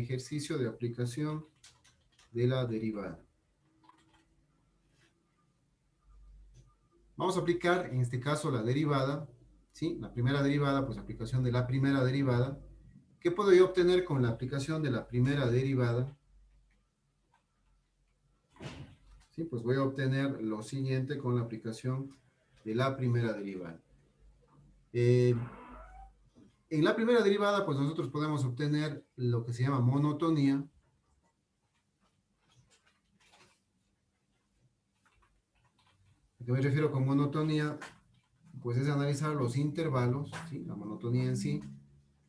ejercicio de aplicación de la derivada. Vamos a aplicar, en este caso, la derivada, ¿sí? La primera derivada, pues aplicación de la primera derivada. ¿Qué puedo yo obtener con la aplicación de la primera derivada? ¿Sí? Pues voy a obtener lo siguiente con la aplicación de la primera derivada. En la primera derivada, pues nosotros podemos obtener lo que se llama monotonía. ¿A qué me refiero con monotonía? Pues es analizar los intervalos, ¿sí? La monotonía en sí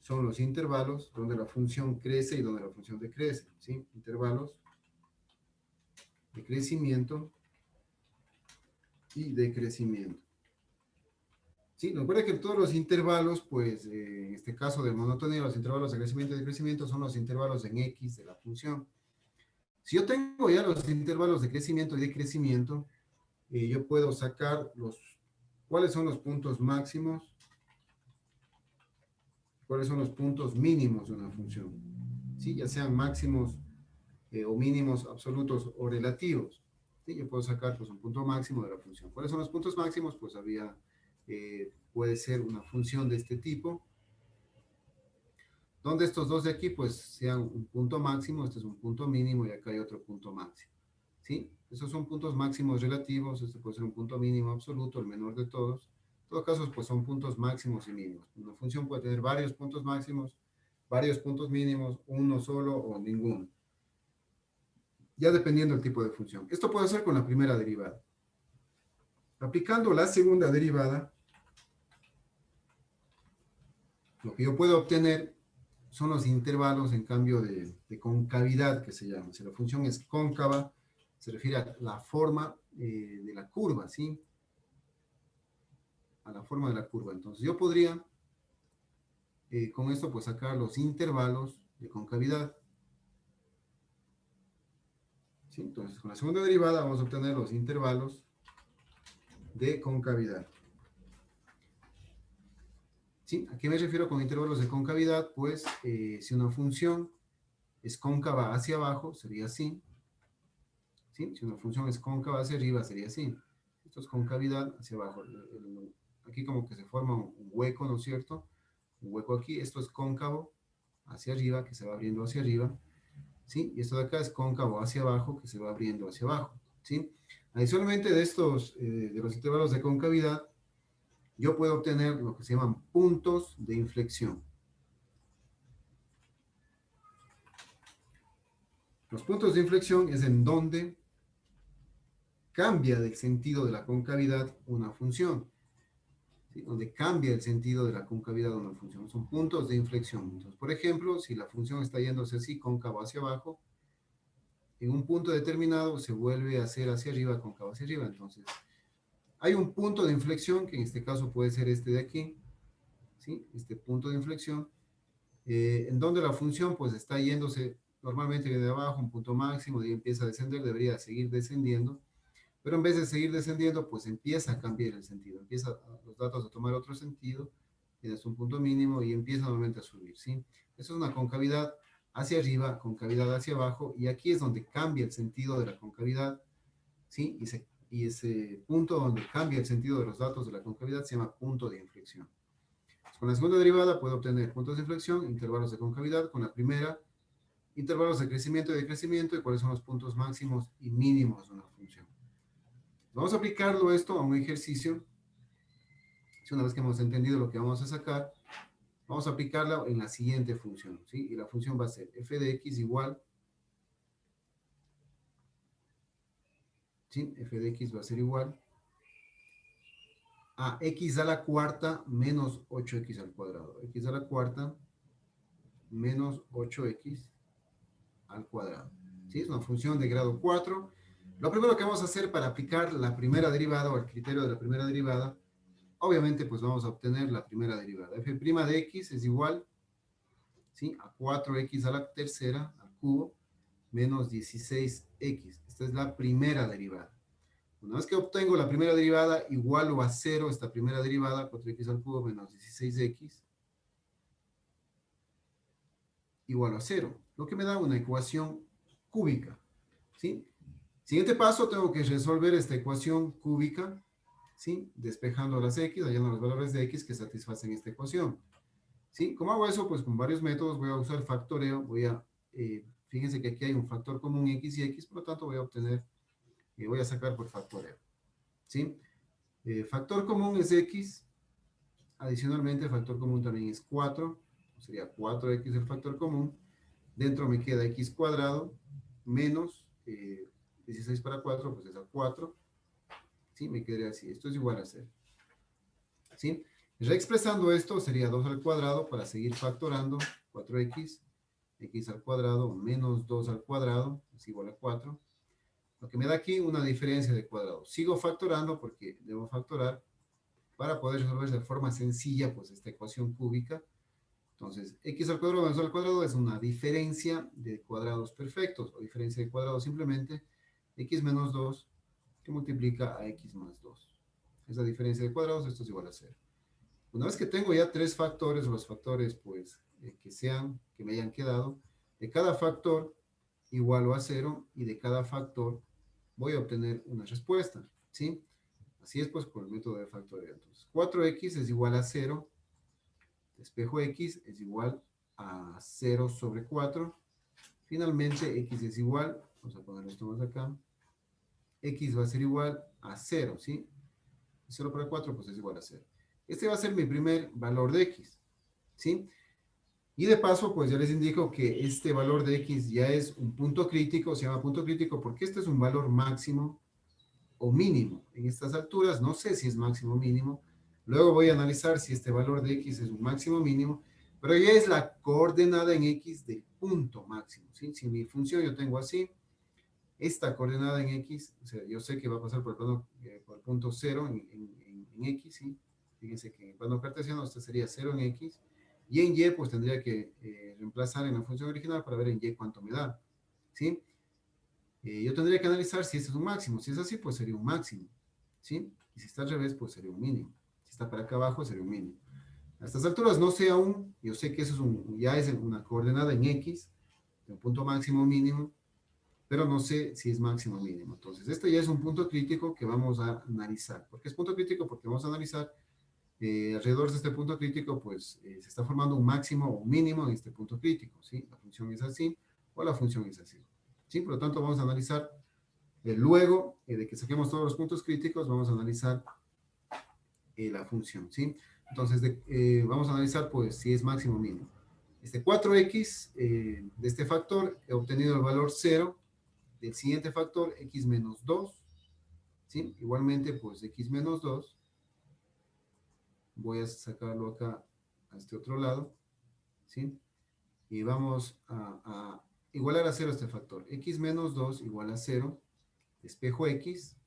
son los intervalos donde la función crece y donde la función decrece, ¿sí? Intervalos de crecimiento y decrecimiento. Sí, recuerda que todos los intervalos, pues en este caso de monotonía, los intervalos de crecimiento y decrecimiento son los intervalos en X de la función. Si yo tengo ya los intervalos de crecimiento y decrecimiento, yo puedo sacar cuáles son los puntos máximos, cuáles son los puntos mínimos de una función, ¿sí? Ya sean máximos o mínimos absolutos o relativos. ¿Sí? Yo puedo sacar pues, un punto máximo de la función. ¿Cuáles son los puntos máximos? Pues puede ser una función de este tipo, donde estos dos de aquí pues sean un punto máximo, este es un punto mínimo y acá hay otro punto máximo. ¿Sí? Esos son puntos máximos relativos, este puede ser un punto mínimo absoluto, el menor de todos. En todo caso, pues son puntos máximos y mínimos. Una función puede tener varios puntos máximos, varios puntos mínimos, uno solo o ninguno. Ya dependiendo del tipo de función. Esto puede ser con la primera derivada. Aplicando la segunda derivada, lo que yo puedo obtener son los intervalos en cambio de concavidad, que se llama. Si la función es cóncava, se refiere a la forma de la curva, ¿sí? A la forma de la curva. Entonces yo podría, con esto, pues sacar los intervalos de concavidad. ¿Sí? Entonces, con la segunda derivada vamos a obtener los intervalos de concavidad. ¿Sí? ¿A qué me refiero con intervalos de concavidad? Pues si una función es cóncava hacia abajo, sería así. ¿Sí? Si una función es cóncava hacia arriba, sería así. Esto es concavidad hacia abajo. Aquí como que se forma un hueco, ¿no es cierto? Un hueco aquí. Esto es cóncavo hacia arriba, que se va abriendo hacia arriba. ¿Sí? Y esto de acá es cóncavo hacia abajo, que se va abriendo hacia abajo. ¿Sí? Adicionalmente de los intervalos de concavidad, yo puedo obtener lo que se llaman puntos de inflexión. Los puntos de inflexión es en donde cambia del sentido de la concavidad una función. ¿Sí? Donde cambia el sentido de la concavidad de una función. Son puntos de inflexión. Entonces, por ejemplo, si la función está yéndose así, cóncavo hacia abajo, en un punto determinado se vuelve a hacer hacia arriba, cóncavo hacia arriba. Entonces, hay un punto de inflexión, que en este caso puede ser este de aquí, ¿sí? Este punto de inflexión, en donde la función pues está yéndose, normalmente viene de abajo, un punto máximo, y empieza a descender, debería seguir descendiendo, pero en vez de seguir descendiendo, pues empieza a cambiar el sentido, empieza los datos a tomar otro sentido, tienes un punto mínimo y empieza nuevamente a subir, ¿sí? Eso es una concavidad hacia arriba, concavidad hacia abajo, y aquí es donde cambia el sentido de la concavidad, ¿sí? Y ese punto donde cambia el sentido de los datos de la concavidad se llama punto de inflexión. Con la segunda derivada puedo obtener puntos de inflexión, intervalos de concavidad. Con la primera, intervalos de crecimiento y decrecimiento y cuáles son los puntos máximos y mínimos de una función. Vamos a aplicarlo esto a un ejercicio. Una vez que hemos entendido lo que vamos a sacar, vamos a aplicarla en la siguiente función, ¿sí? Y la función va a ser f de x igual, ¿sí? F de x va a ser igual a x a la cuarta menos 8x al cuadrado. X a la cuarta menos 8x al cuadrado. ¿Sí? Es una función de grado 4. Lo primero que vamos a hacer para aplicar la primera derivada o el criterio de la primera derivada, obviamente pues vamos a obtener la primera derivada. F' de x es igual, ¿sí? A 4x a la tercera, al cubo, menos 16x. Esta es la primera derivada. Una vez que obtengo la primera derivada, igual o a 0 esta primera derivada, 4x al cubo menos 16x, igual a 0. lo que me da una ecuación cúbica, ¿sí? Siguiente paso, tengo que resolver esta ecuación cúbica, ¿sí? Despejando las x, hallando los valores de x que satisfacen esta ecuación, ¿sí? ¿Cómo hago eso? Pues con varios métodos voy a usar factoreo, fíjense que aquí hay un factor común x y x, por lo tanto voy a obtener, voy a sacar por factoreo, ¿sí? Factor común es x, adicionalmente el factor común también es 4, sería 4x el factor común, dentro me queda x cuadrado menos 16 para 4, pues es a 4, ¿sí? Me quedaría así, esto es igual a 0, ¿sí? Reexpresando esto sería 2 al cuadrado para seguir factorando, 4x, x al cuadrado menos 2 al cuadrado es igual a 4, lo que me da aquí una diferencia de cuadrado. Sigo factorando porque debo factorar para poder resolver de forma sencilla pues esta ecuación cúbica. Entonces, x al cuadrado menos al cuadrado es una diferencia de cuadrados perfectos, o diferencia de cuadrados simplemente, x menos 2 que multiplica a x más 2. Esa diferencia de cuadrados, esto es igual a 0. Una vez que tengo ya tres factores, los factores pues que me hayan quedado, de cada factor igualo a 0 y de cada factor voy a obtener una respuesta, ¿sí? Así es pues por el método de factoreo. Entonces, 4x es igual a 0, despejo x es igual a 0 sobre 4. Finalmente, x es igual, vamos a poner esto más acá, x va a ser igual a 0, ¿sí? 0 para 4, pues es igual a 0. Este va a ser mi primer valor de x, ¿sí? Y de paso, pues ya les indico que este valor de x ya es un punto crítico, se llama punto crítico porque este es un valor máximo o mínimo. En estas alturas no sé si es máximo o mínimo. Luego voy a analizar si este valor de x es un máximo o mínimo, pero ya es la coordenada en x del punto máximo, ¿sí? Si mi función yo tengo así, esta coordenada en x, o sea, yo sé que va a pasar por el plano, por el punto 0 en x, ¿sí? Fíjense que en el plano cartesiano esto sería 0 en x, y en y pues tendría que reemplazar en la función original para ver en y cuánto me da, ¿sí? Yo tendría que analizar si este es un máximo. Si es así, pues sería un máximo, ¿sí? Y si está al revés, pues sería un mínimo. Si está para acá abajo, sería un mínimo. A estas alturas no sé aún, yo sé que eso es ya es una coordenada en x, de un punto máximo o mínimo, pero no sé si es máximo o mínimo. Entonces, este ya es un punto crítico que vamos a analizar. ¿Por qué es punto crítico? Porque vamos a analizar alrededor de este punto crítico, pues se está formando un máximo o un mínimo en este punto crítico, ¿sí? La función es así o la función es así, ¿sí? Por lo tanto, vamos a analizar luego de que saquemos todos los puntos críticos, vamos a analizar la función, ¿sí? Entonces, vamos a analizar, pues, si es máximo o mínimo. Este 4x de este factor, he obtenido el valor 0 del siguiente factor, x menos 2, ¿sí? Igualmente, pues, x menos 2, voy a sacarlo acá a este otro lado, ¿sí? Y vamos a igualar a 0 este factor. X menos 2 igual a 0, despejo x,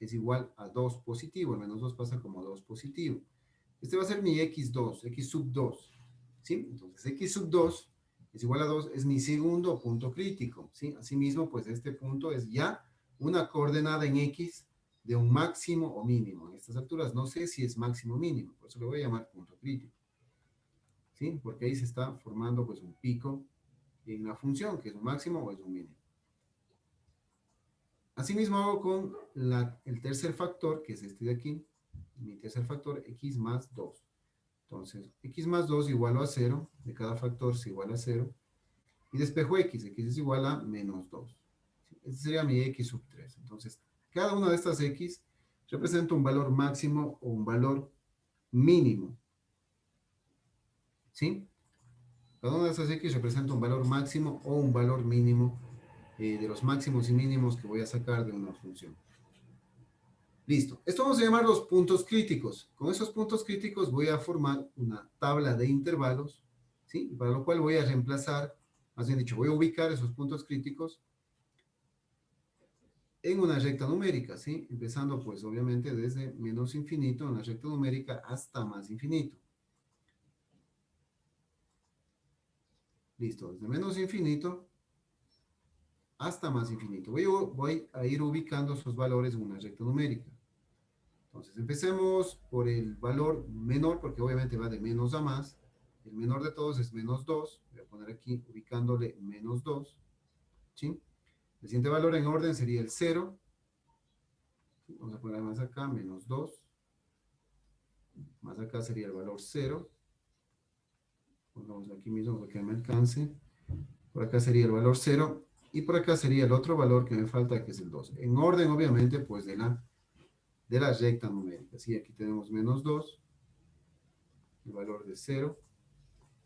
es igual a 2 positivo, el menos 2 pasa como 2 positivo. Este va a ser mi x2, x sub 2, ¿sí? Entonces, x sub 2 es igual a 2, es mi segundo punto crítico, ¿sí? Asimismo, pues este punto es ya una coordenada en x de un máximo o mínimo. En estas alturas no sé si es máximo o mínimo, por eso lo voy a llamar punto crítico, ¿sí? Porque ahí se está formando pues un pico en la función, que es un máximo o es un mínimo. Asimismo hago con el tercer factor, que es este de aquí, mi tercer factor, x más 2. Entonces, x más 2 igual a 0, de cada factor se iguala a 0, y despejo x es igual a menos 2. Este sería mi x sub 3. Entonces, cada una de estas x representa un valor máximo o un valor mínimo, ¿sí? Cada una de estas x representa un valor máximo o un valor mínimo de los máximos y mínimos que voy a sacar de una función. Listo. Esto vamos a llamar los puntos críticos. Con esos puntos críticos voy a formar una tabla de intervalos, ¿sí? Para lo cual voy a reemplazar, más bien dicho, voy a ubicar esos puntos críticos en una recta numérica, ¿sí? Empezando, pues, obviamente, desde menos infinito en la recta numérica hasta más infinito. Listo. Desde menos infinito hasta más infinito. Voy a ir ubicando esos valores en una recta numérica. Entonces, empecemos por el valor menor, porque obviamente va de menos a más. el menor de todos es menos 2. Voy a poner aquí ubicándole menos 2. ¿Sí? El siguiente valor en orden sería el 0. Vamos a poner más acá, menos 2. Más acá sería el valor 0. Pongamos aquí mismo para que me alcance. Por acá sería el valor 0. Y por acá sería el otro valor que me falta, que es el 2. En orden, obviamente, pues de la recta numérica. ¿Sí? Aquí tenemos menos 2, el valor de 0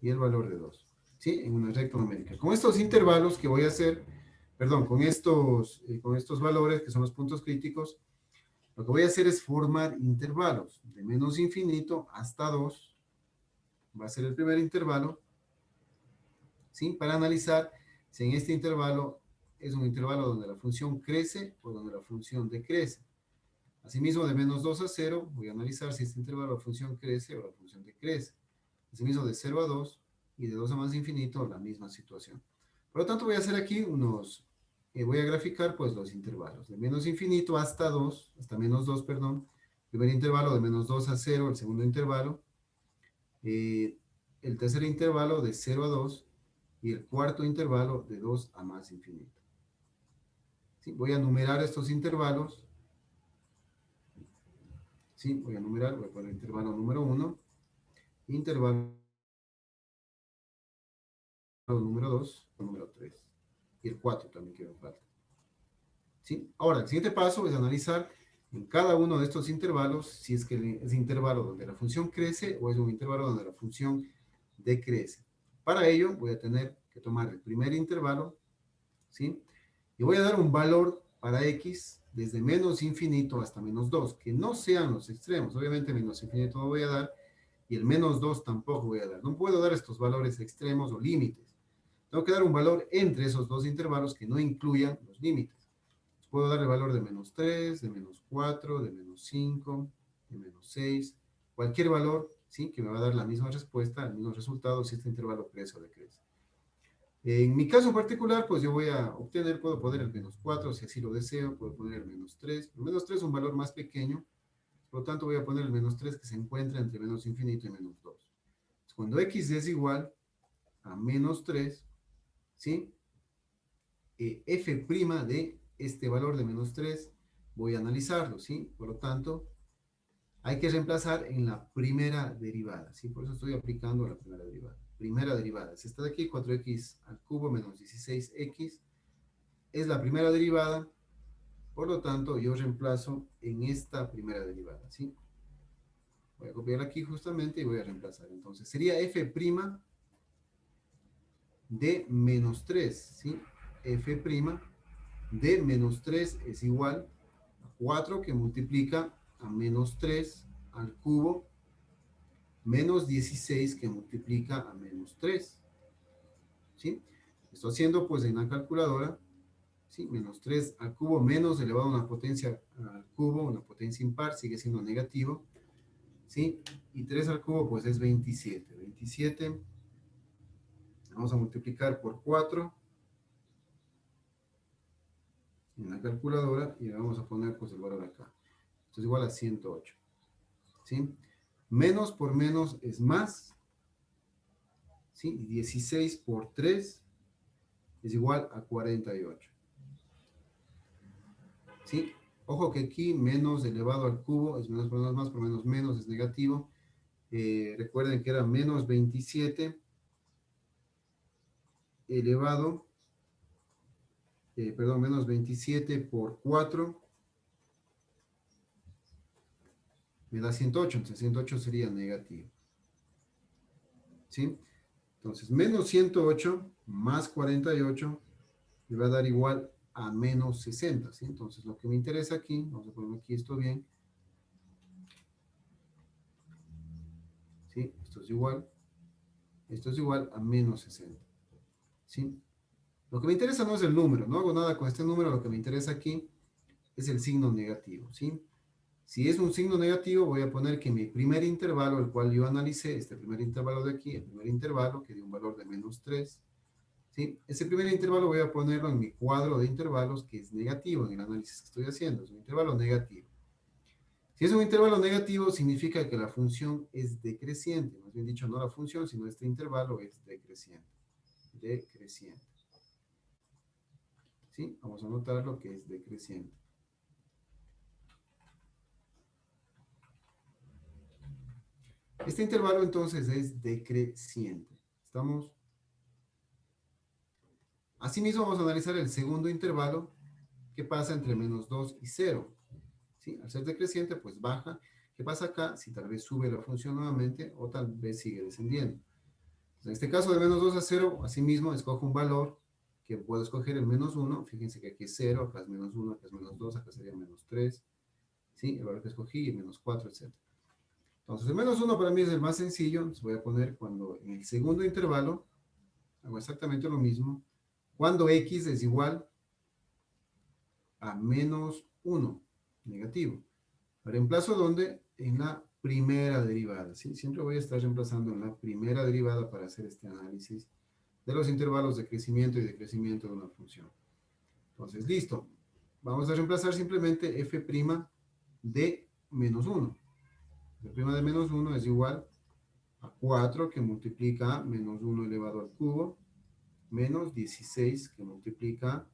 y el valor de 2. ¿Sí? En una recta numérica. Con estos intervalos que voy a hacer, perdón, con estos valores que son los puntos críticos, lo que voy a hacer es formar intervalos de menos infinito hasta 2. Va a ser el primer intervalo, ¿sí? Para analizar si en este intervalo es un intervalo donde la función crece o donde la función decrece. Asimismo, de menos 2 a 0, voy a analizar si este intervalo la función crece o la función decrece. Asimismo, de 0 a 2 y de 2 a más infinito, la misma situación. Por lo tanto, voy a hacer aquí voy a graficar pues los intervalos. De menos infinito hasta 2, hasta menos 2, perdón. Primer intervalo de menos 2 a 0, el segundo intervalo. El tercer intervalo de 0 a 2 y el cuarto intervalo de 2 a más infinito. ¿Sí? Voy a numerar estos intervalos. ¿Sí? Voy a numerar, voy a poner intervalo número 1, intervalo número 2, número 3 y el 4 también que me falta. ¿Sí? Ahora, el siguiente paso es analizar en cada uno de estos intervalos si es que es intervalo donde la función crece o es un intervalo donde la función decrece. Para ello voy a tener que tomar el primer intervalo, ¿sí? Y voy a dar un valor para x desde menos infinito hasta menos 2, que no sean los extremos. Obviamente menos infinito no voy a dar y el menos 2 tampoco voy a dar. No puedo dar estos valores extremos o límites. Tengo que dar un valor entre esos dos intervalos que no incluyan los límites. Puedo dar el valor de menos 3, de menos 4, de menos 5, de menos 6, cualquier valor, ¿sí? Que me va a dar la misma respuesta, el mismo resultado si este intervalo crece o decrece. En mi caso en particular, pues yo voy a obtener, puedo poner el menos 4 si así lo deseo, puedo poner el menos 3. El menos 3 es un valor más pequeño, por lo tanto voy a poner el menos 3 que se encuentra entre menos infinito y menos 2. Cuando x es igual a menos 3, ¿sí? F' de este valor de menos 3, voy a analizarlo, ¿sí? Por lo tanto, hay que reemplazar en la primera derivada, ¿sí? Por eso estoy aplicando la primera derivada. Primera derivada es esta de aquí, 4x al cubo menos 16x, es la primera derivada, por lo tanto, yo reemplazo en esta primera derivada, ¿sí? Voy a copiar aquí justamente y voy a reemplazar. Entonces, sería f' de menos 3, ¿sí? F' de menos 3 es igual a 4 que multiplica a menos 3 al cubo menos 16 que multiplica a menos 3. ¿Sí? Estoy haciendo pues en la calculadora, ¿sí? Menos 3 al cubo menos elevado a una potencia al cubo, una potencia impar, sigue siendo negativo. ¿Sí? Y 3 al cubo pues es 27. 27 vamos a multiplicar por 4 en la calculadora y vamos a poner pues el valor acá. Esto es igual a 108. ¿Sí? Menos por menos es más. ¿Sí? 16 por 3 es igual a 48. ¿Sí? Ojo que aquí menos elevado al cubo es menos por menos más, por menos menos es negativo. Recuerden que era menos 27 elevado, perdón, menos 27 por 4 me da 108, entonces 108 sería negativo. ¿Sí? Entonces, menos 108 más 48 me va a dar igual a menos 60. ¿Sí? Entonces, lo que me interesa aquí, vamos a poner aquí esto bien. ¿Sí? Esto es igual a menos 60. ¿Sí? Lo que me interesa no es el número, no hago nada con este número, lo que me interesa aquí es el signo negativo, ¿sí? Si es un signo negativo, voy a poner que mi primer intervalo, el cual yo analicé, este primer intervalo de aquí, el primer intervalo, que dio un valor de menos 3, ¿sí? Ese primer intervalo voy a ponerlo en mi cuadro de intervalos, que es negativo en el análisis que estoy haciendo, es un intervalo negativo. Si es un intervalo negativo, significa que la función es decreciente. Más bien dicho, no la función, sino este intervalo es decreciente. Decreciente. ¿Sí? Vamos a notar lo que es decreciente. Este intervalo entonces es decreciente. ¿Estamos? Asimismo, vamos a analizar el segundo intervalo que pasa entre menos 2 y 0. ¿Sí? Al ser decreciente, pues baja. ¿Qué pasa acá? Si tal vez sube la función nuevamente o tal vez sigue descendiendo. Entonces, en este caso de menos 2 a 0, asimismo, escojo un valor que puedo escoger el menos 1. Fíjense que aquí es 0, acá es menos 1, acá es menos 2, acá sería menos 3. ¿Sí? El valor que escogí, menos 4, etc. Entonces, el menos 1 para mí es el más sencillo. Entonces, voy a poner cuando en el segundo intervalo hago exactamente lo mismo. Cuando x es igual a menos 1, negativo. Reemplazo donde en la primera derivada. ¿Sí? Siempre voy a estar reemplazando en la primera derivada para hacer este análisis de los intervalos de crecimiento y decrecimiento de una función. Entonces, listo. Vamos a reemplazar simplemente f' de menos 1. F' de menos 1 es igual a 4 que multiplica a menos 1 elevado al cubo menos 16 que multiplica a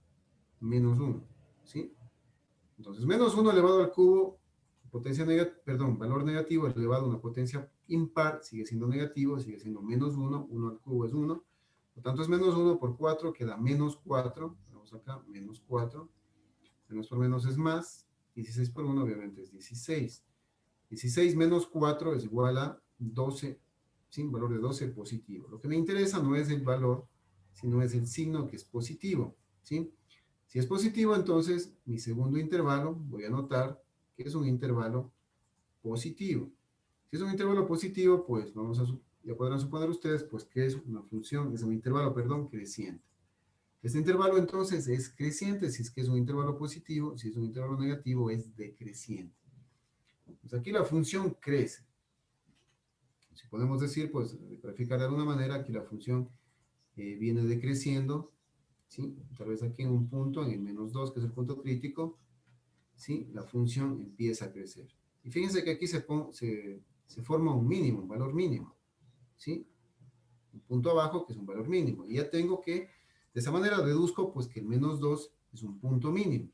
menos 1. ¿Sí? Entonces, menos 1 elevado al cubo, potencia valor negativo elevado a una potencia impar, sigue siendo negativo, sigue siendo menos 1, 1 al cubo es 1. Por tanto, es menos 1 por 4, queda menos 4. Vamos acá, menos 4. Menos por menos es más. 16 por 1 obviamente es 16. 16 menos 4 es igual a 12, ¿sí? Valor de 12 positivo. Lo que me interesa no es el valor, sino es el signo que es positivo, ¿sí? Si es positivo, entonces mi segundo intervalo, voy a anotar que es un intervalo positivo. Si es un intervalo positivo, pues ya podrán suponer ustedes, pues que es una función, es un intervalo, perdón, creciente. Este intervalo entonces es creciente si es que es un intervalo positivo, si es un intervalo negativo es decreciente. Pues aquí la función crece. Si podemos decir, pues, graficar de alguna manera que la función viene decreciendo, ¿sí? Tal vez aquí en un punto, en el menos 2, que es el punto crítico, ¿sí? La función empieza a crecer. Y fíjense que aquí se forma un mínimo, un valor mínimo, ¿sí? Un punto abajo que es un valor mínimo. Y ya tengo que, de esa manera deduzco, pues, que el menos 2 es un punto mínimo,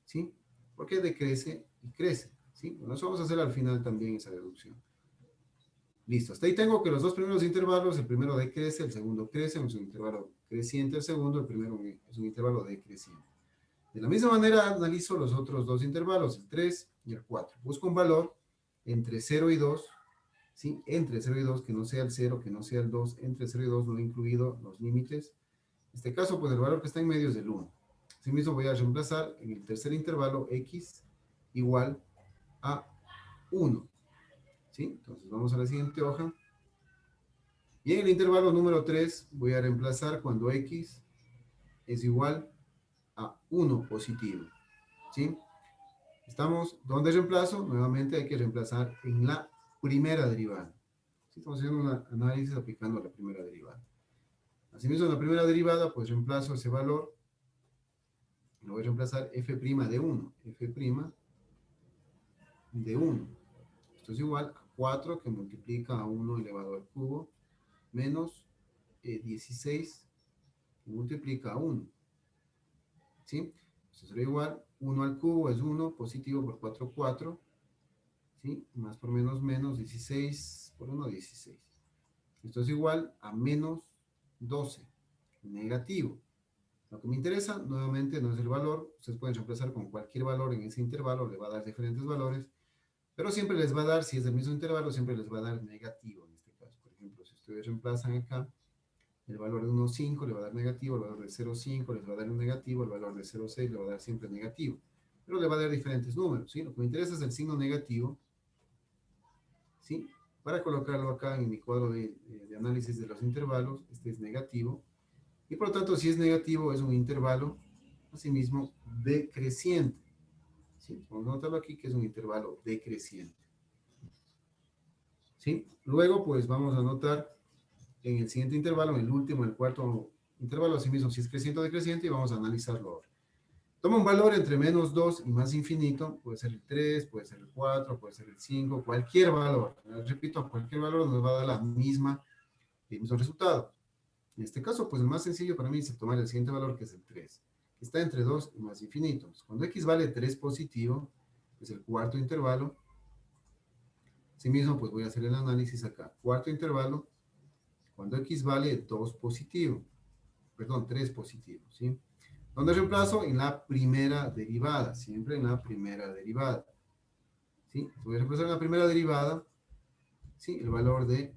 ¿sí? Porque decrece y crece, ¿sí? Bueno, eso vamos a hacer al final también esa deducción. Listo, hasta ahí tengo que los dos primeros intervalos, el primero decrece, el segundo crece, es un intervalo creciente el segundo, el primero es un intervalo decreciente. De la misma manera analizo los otros dos intervalos, el 3 y el 4. Busco un valor entre 0 y 2, ¿sí? Entre 0 y 2, que no sea el 0, que no sea el 2, entre 0 y 2 no he incluido los límites. En este caso, pues el valor que está en medio es el 1. Asimismo voy a reemplazar en el tercer intervalo x igual a 1. ¿Sí? Entonces vamos a la siguiente hoja. Y en el intervalo número 3 voy a reemplazar cuando x es igual a 1 positivo. ¿Sí? Estamos, ¿dónde reemplazo? Nuevamente hay que reemplazar en la primera derivada. ¿Sí? Estamos haciendo un análisis aplicando la primera derivada. Asimismo, en la primera derivada, pues reemplazo ese valor. Lo voy a reemplazar f' de 1. F' de 1. Esto es igual a 4 que multiplica a 1 elevado al cubo menos 16 que multiplica a 1. ¿Sí? Esto será igual, 1 al cubo es 1, positivo por 4, 4. ¿Sí? Más por menos, menos, 16 por 1, 16. Esto es igual a menos 12, negativo. Lo que me interesa, nuevamente, no es el valor. Ustedes pueden reemplazar con cualquier valor en ese intervalo, le va a dar diferentes valores, pero siempre les va a dar, si es del mismo intervalo, siempre les va a dar negativo en este caso. Por ejemplo, si ustedes reemplazan acá, el valor de 1,5 le va a dar negativo, el valor de 0,5 les va a dar un negativo, el valor de 0,6 le va a dar siempre negativo, pero le va a dar diferentes números, ¿sí? Lo que me interesa es el signo negativo, ¿sí? Para colocarlo acá en mi cuadro de análisis de los intervalos, este es negativo, y por lo tanto, si es negativo, es un intervalo, asimismo, decreciente, ¿sí? Vamos a notarlo aquí que es un intervalo decreciente, ¿sí? Luego, pues, vamos a notar en el siguiente intervalo, en el último, en el cuarto intervalo, asimismo, si es creciente o decreciente, y vamos a analizarlo ahora. Toma un valor entre menos 2 y más infinito, puede ser el 3, puede ser el 4, puede ser el 5, cualquier valor. Repito, cualquier valor nos va a dar el mismo resultado. En este caso, pues el más sencillo para mí es tomar el siguiente valor, que es el 3, que está entre 2 y más infinito. Cuando x vale 3 positivo, es el cuarto intervalo. Asimismo, pues voy a hacer el análisis acá. Cuarto intervalo, cuando x vale 2 positivo, perdón, 3 positivo, ¿sí? ¿Dónde reemplazo? En la primera derivada, siempre en la primera derivada. ¿Sí? Voy a reemplazar en la primera derivada, ¿sí? El valor de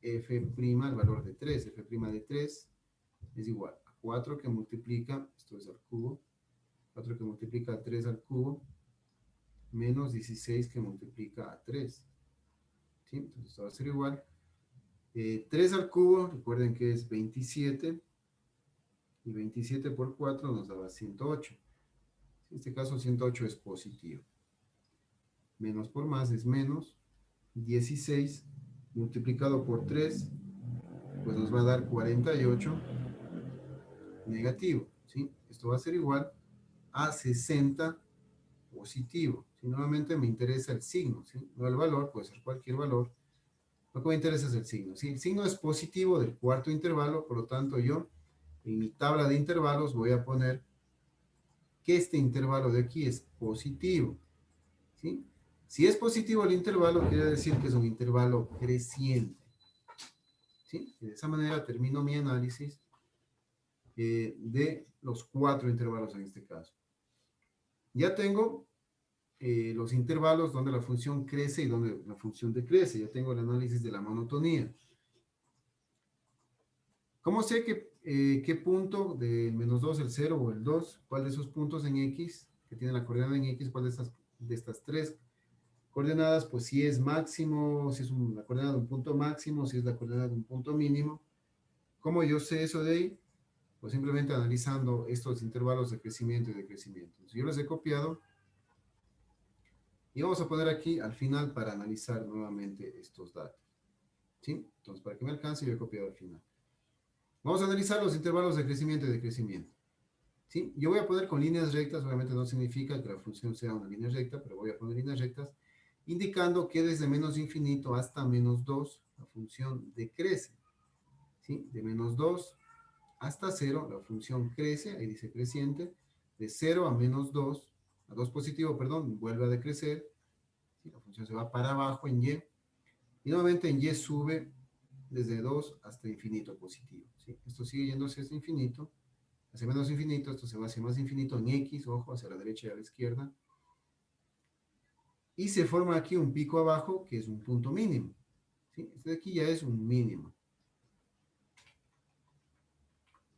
f', el valor de 3, f' de 3 es igual a 4 que multiplica, esto es al cubo, 4 que multiplica a 3 al cubo, menos 16 que multiplica a 3. ¿Sí? Entonces esto va a ser igual. 3 al cubo, recuerden que es 27, y 27 por 4 nos daba 108. En este caso 108 es positivo. Menos por más es menos. 16 multiplicado por 3, pues nos va a dar 48 negativo. ¿Sí? Esto va a ser igual a 60 positivo. Si nuevamente me interesa el signo, ¿sí? No el valor, puede ser cualquier valor. Lo que me interesa es el signo. Si el signo es positivo del cuarto intervalo, por lo tanto yo en mi tabla de intervalos voy a poner que este intervalo de aquí es positivo. ¿Sí? Si es positivo el intervalo, quiere decir que es un intervalo creciente. ¿Sí? Y de esa manera termino mi análisis de los 4 intervalos en este caso. Ya tengo los intervalos donde la función crece y donde la función decrece. Ya tengo el análisis de la monotonía. ¿Cómo sé qué punto del menos 2, el 0 o el 2, cuál de esos puntos en X, que tiene la coordenada en X, cuál de estas tres coordenadas, pues si es máximo, si es la coordenada de un punto máximo, si es la coordenada de un punto mínimo? ¿Cómo yo sé eso de ahí? Pues simplemente analizando estos intervalos de crecimiento y decrecimiento. Entonces, yo los he copiado y vamos a poner aquí al final para analizar nuevamente estos datos. ¿Sí? Entonces, para que me alcance, yo he copiado al final. Vamos a analizar los intervalos de crecimiento y decrecimiento. ¿Sí? Yo voy a poner con líneas rectas, obviamente no significa que la función sea una línea recta, pero voy a poner líneas rectas, indicando que desde menos infinito hasta menos 2, la función decrece. ¿Sí? De menos 2 hasta 0, la función crece, ahí dice creciente, de 0 a menos 2, a 2 positivo, perdón, vuelve a decrecer, ¿sí? La función se va para abajo en y nuevamente en y sube desde 2 hasta infinito positivo. ¿Sí? Esto sigue yéndose hasta infinito, hacia menos infinito, esto se va hacia más infinito en X, ojo, hacia la derecha y a la izquierda, y se forma aquí un pico abajo, que es un punto mínimo. ¿Sí? Este de aquí ya es un mínimo.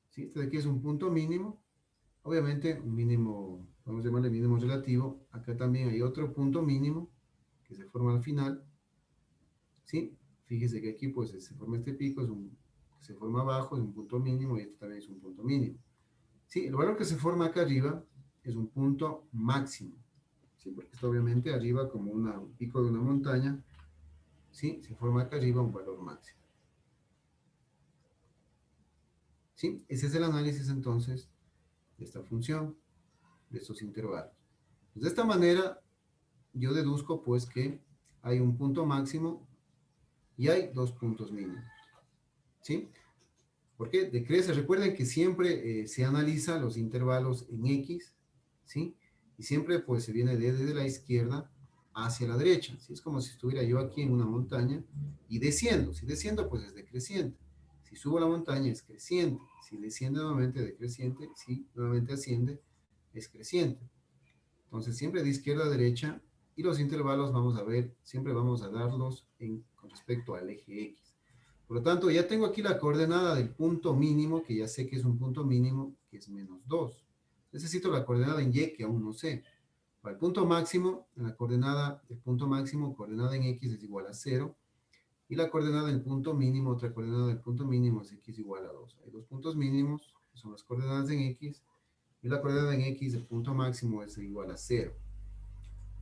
¿Sí? Este de aquí es un punto mínimo, obviamente un mínimo, vamos a llamarle mínimo relativo. Acá también hay otro punto mínimo, que se forma al final. ¿Sí? Fíjese que aquí pues se forma este pico, se forma abajo, es un punto mínimo, y este también es un punto mínimo. ¿Sí? El valor que se forma acá arriba es un punto máximo. ¿Sí? Porque está obviamente arriba como un pico de una montaña. ¿Sí? Se forma acá arriba un valor máximo. ¿Sí? Ese es el análisis entonces de esta función, de estos intervalos. Pues de esta manera yo deduzco pues que hay un punto máximo y hay dos puntos mínimos. ¿Sí? ¿Por qué? Decrece. Recuerden que siempre se analiza los intervalos en X, ¿sí? Y siempre pues se viene desde la izquierda hacia la derecha. ¿Sí? Es como si estuviera yo aquí en una montaña y desciendo. Si desciendo pues es decreciente. Si subo la montaña es creciente. Si desciende nuevamente decreciente. Si nuevamente asciende es creciente. Entonces siempre de izquierda a derecha, y los intervalos vamos a ver, siempre vamos a darlos con respecto al eje X. Por lo tanto, ya tengo aquí la coordenada del punto mínimo, que ya sé que es un punto mínimo, que es menos 2. Necesito la coordenada en Y, que aún no sé. Para el punto máximo, la coordenada del punto máximo, coordenada en X es igual a 0. Y la coordenada del punto mínimo, otra coordenada del punto mínimo es X igual a 2. Hay dos puntos mínimos, que son las coordenadas en X, y la coordenada en X del punto máximo es igual a 0.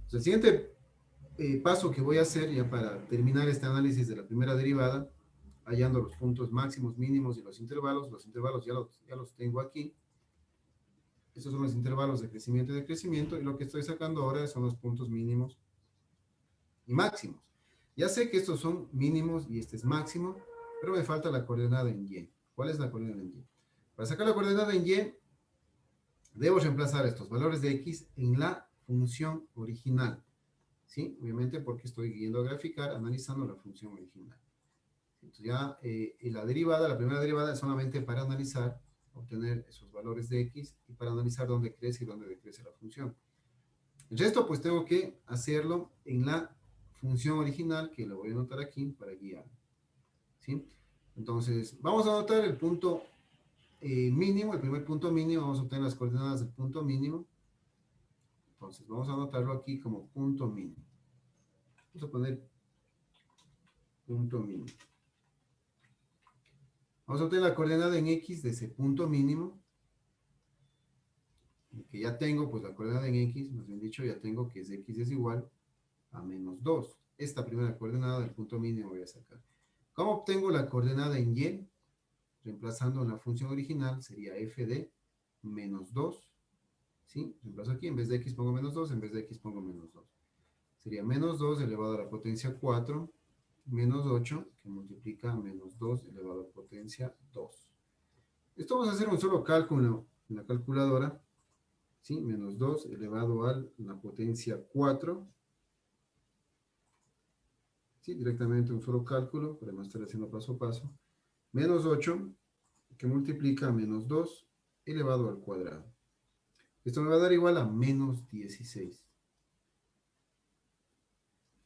Entonces, el siguiente paso que voy a hacer ya para terminar este análisis de la primera derivada, hallando los puntos máximos, mínimos y los intervalos ya los tengo aquí. Estos son los intervalos de crecimiento y decrecimiento, y lo que estoy sacando ahora son los puntos mínimos y máximos. Ya sé que estos son mínimos y este es máximo, pero me falta la coordenada en y. ¿Cuál es la coordenada en y? Para sacar la coordenada en y, debo reemplazar estos valores de x en la función original. ¿Sí? Obviamente porque estoy yendo a graficar analizando la función original. Entonces ya la derivada, la primera derivada es solamente para analizar, obtener esos valores de x y para analizar dónde crece y dónde decrece la función. El resto pues tengo que hacerlo en la función original, que lo voy a anotar aquí para guiar. ¿Sí? Entonces vamos a anotar el punto mínimo, el primer punto mínimo, vamos a obtener las coordenadas del punto mínimo. Entonces vamos a anotarlo aquí como punto mínimo. Vamos a poner punto mínimo. Vamos a obtener la coordenada en x de ese punto mínimo, que ya tengo, pues la coordenada en x, más bien dicho, ya tengo que x es igual a menos 2. Esta primera coordenada del punto mínimo voy a sacar. ¿Cómo obtengo la coordenada en y? Reemplazando en la función original sería f de menos 2. ¿Sí? Reemplazo aquí, en vez de x pongo menos 2, en vez de x pongo menos 2. Sería menos 2 elevado a la potencia 4, menos 8, que multiplica a menos 2 elevado a la potencia 2. Esto vamos a hacer un solo cálculo en la calculadora. ¿Sí? Menos 2 elevado a la potencia 4. ¿Sí? Directamente un solo cálculo, para no estar haciendo paso a paso. Menos 8, que multiplica a menos 2 elevado al cuadrado. Esto me va a dar igual a menos 16.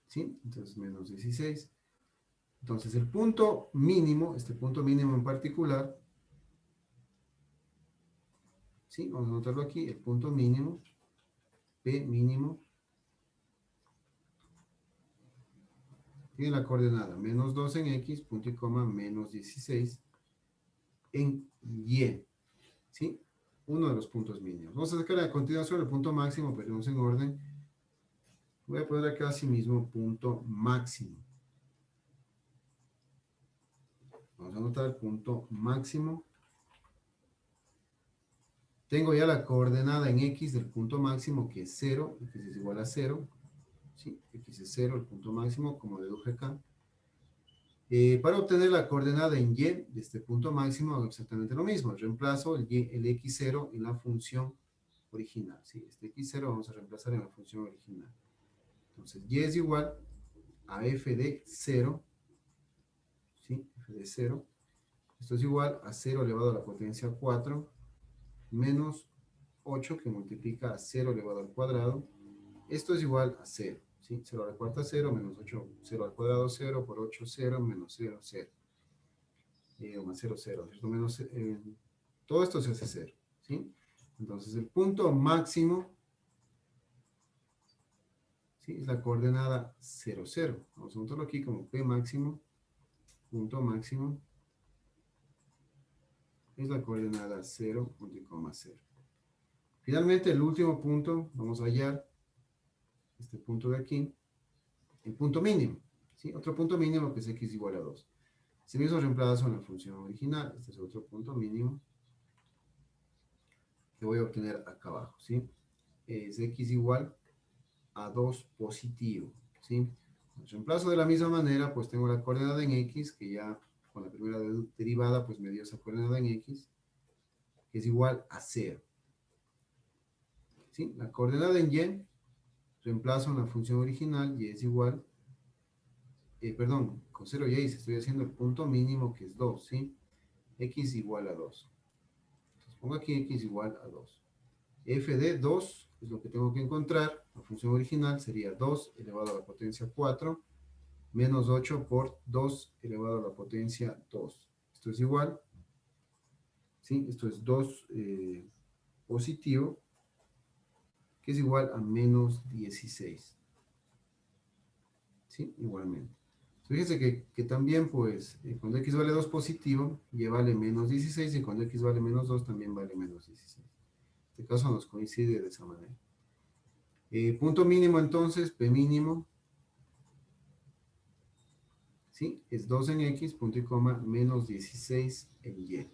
¿Sí? Entonces, menos 16. Entonces, el punto mínimo, este punto mínimo en particular, ¿sí? Vamos a anotarlo aquí, el punto mínimo, P mínimo, tiene la coordenada menos 2 en x, punto y coma, menos 16 en y. ¿Sí? Uno de los puntos mínimos. Vamos a sacar a continuación el punto máximo, pero vamos en orden. Voy a poner acá así mismo punto máximo. Vamos a anotar el punto máximo. Tengo ya la coordenada en x del punto máximo, que es 0, x es igual a 0. ¿Sí? X es 0, el punto máximo, como deduje acá. Para obtener la coordenada en y de este punto máximo, hago exactamente lo mismo. Reemplazo el x0 en la función original. ¿Sí? Este x0 vamos a reemplazar en la función original. Entonces, y es igual a f de 0. ¿Sí? F de 0. Esto es igual a 0 elevado a la potencia 4 menos 8, que multiplica a 0 elevado al cuadrado. Esto es igual a 0. ¿Sí? 0 a la cuarta 0, menos 8, 0 al cuadrado 0, por 8 0, menos 0 0. Más 0 0, ¿cierto? Menos, todo esto se hace 0. ¿Sí? Entonces el punto máximo, ¿sí? Es la coordenada 0 0. Vamos a anotarlo aquí como P máximo, punto máximo, es la coordenada 0, punto y coma 0. Finalmente, el último punto, vamos a hallar este punto de aquí, el punto mínimo. ¿Sí? Otro punto mínimo que es x igual a 2. Si me hizo reemplazo en la función original, este es otro punto mínimo que voy a obtener acá abajo. ¿Sí? Es x igual a 2 positivo. ¿Sí? Reemplazo de la misma manera, pues tengo la coordenada en x, que ya con la primera derivada, pues me dio esa coordenada en x, que es igual a 0. ¿Sí? La coordenada en y, reemplazo en la función original, y es igual, perdón, con 0 y estoy haciendo el punto mínimo, que es 2, ¿sí? X igual a 2. Entonces pongo aquí x igual a 2. F de 2 es lo que tengo que encontrar. La función original sería 2 elevado a la potencia 4 menos 8 por 2 elevado a la potencia 2. Esto es igual, ¿sí? Esto es 2 positivo, que es igual a menos 16. ¿Sí? Igualmente. Fíjense que también, pues, cuando x vale 2 positivo, y vale menos 16, y cuando x vale menos 2, también vale menos 16. En este caso nos coincide de esa manera. Punto mínimo entonces, P mínimo, ¿sí? Es 2 en x, punto y coma, menos 16 en y.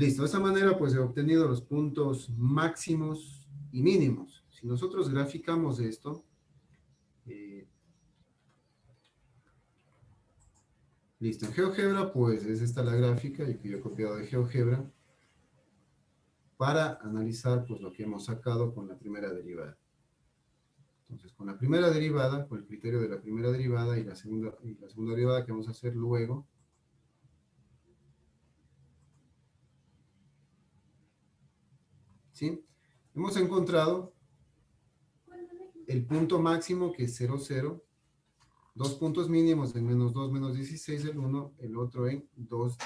Listo, de esta manera pues he obtenido los puntos máximos y mínimos. Si nosotros graficamos esto, eh, listo, en GeoGebra pues es esta la gráfica y que yo he copiado de GeoGebra para analizar pues lo que hemos sacado con la primera derivada. Entonces, con la primera derivada, con el criterio de la primera derivada y la segunda derivada que vamos a hacer luego, ¿sí? Hemos encontrado el punto máximo que es 0, 0, dos puntos mínimos en menos 2, menos 16, el uno, el otro en 2,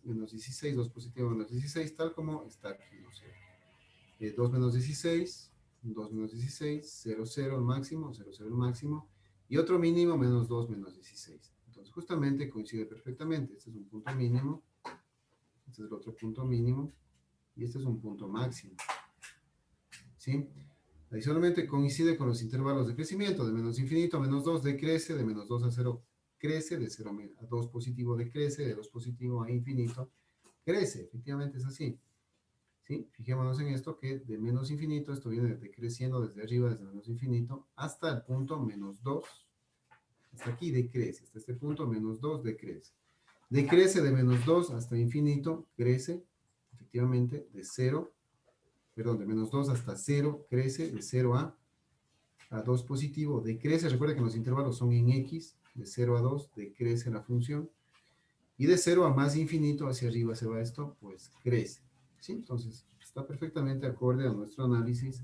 menos 16, 2 positivo, menos 16, tal como está aquí, no sé. 2 menos 16, 2 menos 16, 0, 0 el máximo, 0, 0 el máximo, y otro mínimo menos 2 menos 16. Entonces, justamente coincide perfectamente. Este es un punto mínimo, este es el otro punto mínimo, y este es un punto máximo. ¿Sí? Adicionalmente coincide con los intervalos de crecimiento, de menos infinito a menos 2 decrece, de menos 2 a 0 crece, de 0 a 2 positivo decrece, de 2 positivo a infinito crece, efectivamente es así. ¿Sí? Fijémonos en esto que de menos infinito, esto viene decreciendo desde arriba, desde menos infinito, hasta el punto menos 2, hasta aquí decrece, hasta este punto menos 2 decrece. Decrece de menos 2 hasta infinito, crece, efectivamente, de 0, perdón, de menos 2 hasta 0, crece, de 0 a 2 positivo, decrece, recuerda que los intervalos son en X, de 0 a 2, decrece la función, y de 0 a más infinito, hacia arriba se va esto, pues crece. ¿Sí? Entonces, está perfectamente acorde a nuestro análisis